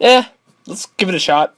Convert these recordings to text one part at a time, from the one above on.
Let's give it a shot.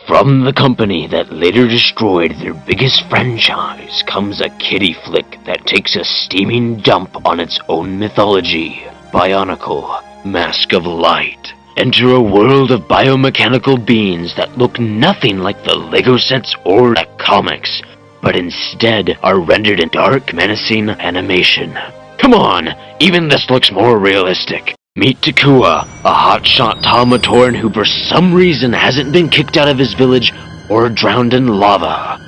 From the company that later destroyed their biggest franchise comes a kiddie flick that takes a steaming dump on its own mythology. Bionicle, Mask of Light. Enter a world of biomechanical beings that look nothing like the Lego sets or the comics, but instead are rendered in dark, menacing animation. Come on, even this looks more realistic. Meet Takua, a hotshot Talmatoran who for some reason hasn't been kicked out of his village or drowned in lava.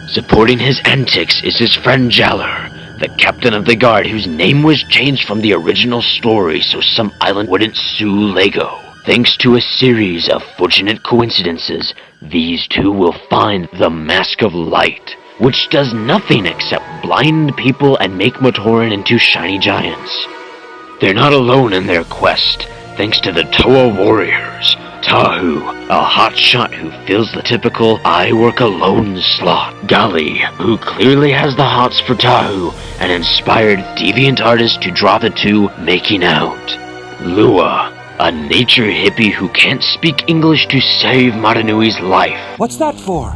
Supporting his antics is his friend Jaller, the captain of the guard whose name was changed from the original story so some island wouldn't sue Lego. Thanks to a series of fortunate coincidences, these two will find the Mask of Light, which does nothing except blind people and make Matoran into shiny giants. They're not alone in their quest, thanks to the Toa Warriors. Tahu, a hotshot who fills the typical I work alone slot. Gali, who clearly has the hots for Tahu and inspired deviant artists to draw the two making out. Lua, a nature hippie who can't speak English to save Maranui's life. What's that for?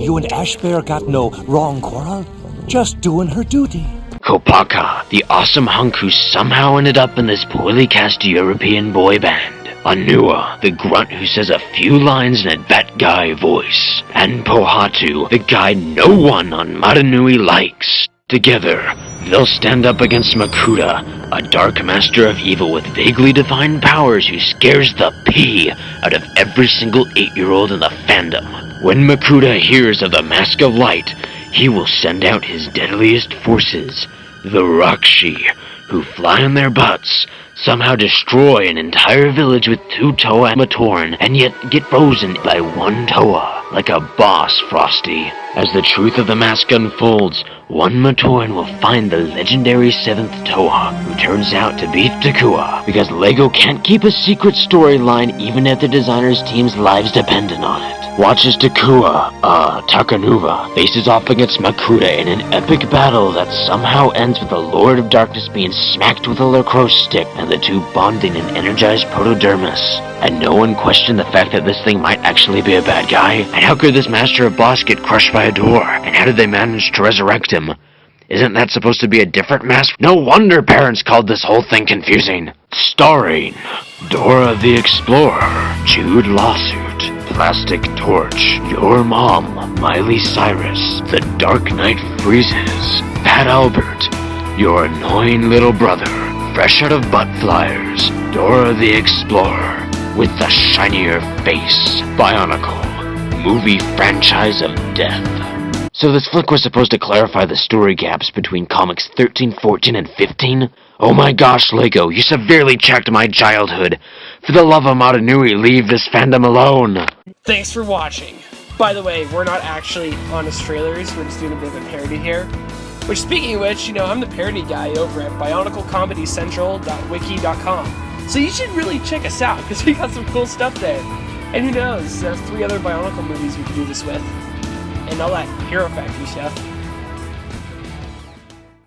You and Ash Bear got no wrong quarrel? Just doing her duty. Kopaka, the awesome hunk who somehow ended up in this poorly cast European boy band. Anua, the grunt who says a few lines in a bat guy voice. And Pohatu, the guy no one on Maranui likes. Together, they'll stand up against Makuta, a dark master of evil with vaguely defined powers who scares the pee out of every single 8-year-old in the fandom. When Makuta hears of the Mask of Light, he will send out his deadliest forces, the Rakshi, who fly on their butts, somehow destroy an entire village with 2 Toa Matoran, and yet get frozen by 1 Toa, like a boss, Frosty. As the truth of the mask unfolds, one Matoran will find the legendary 7th Toa, who turns out to be Takua, because Lego can't keep a secret storyline even if the designer's team's lives depended on it. Watch as Takua, Takanuva, faces off against Makuta in an epic battle that somehow ends with the Lord of Darkness being smacked with a lacrosse stick and the two bonding an energized protodermis. And no one questioned the fact that this thing might actually be a bad guy? And how could this Master of Boss get crushed by a door? And how did they manage to resurrect him? Isn't that supposed to be a different mask? No wonder parents called this whole thing confusing. Starring Dora the Explorer, Jude Lawsuit, Plastic Torch, Your Mom, Miley Cyrus, The Dark Knight Freezes, Pat Albert, Your Annoying Little Brother, Fresh Out of Butt Flyers, Dora the Explorer, with the shinier face, Bionicle, movie franchise of death. So this flick was supposed to clarify the story gaps between comics 13, 14, and 15? Oh my gosh, Lego, you severely checked my childhood. For the love of Maranui, leave this fandom alone. Thanks for watching. By the way, we're not actually honest trailers, we're just doing a bit of a parody here. Which, speaking of which, I'm the parody guy over at BionicleComedyCentral.wiki.com. So you should really check us out, because we got some cool stuff there. And who knows, 3 other Bionicle movies we could do this with. And all that Hero Factory stuff.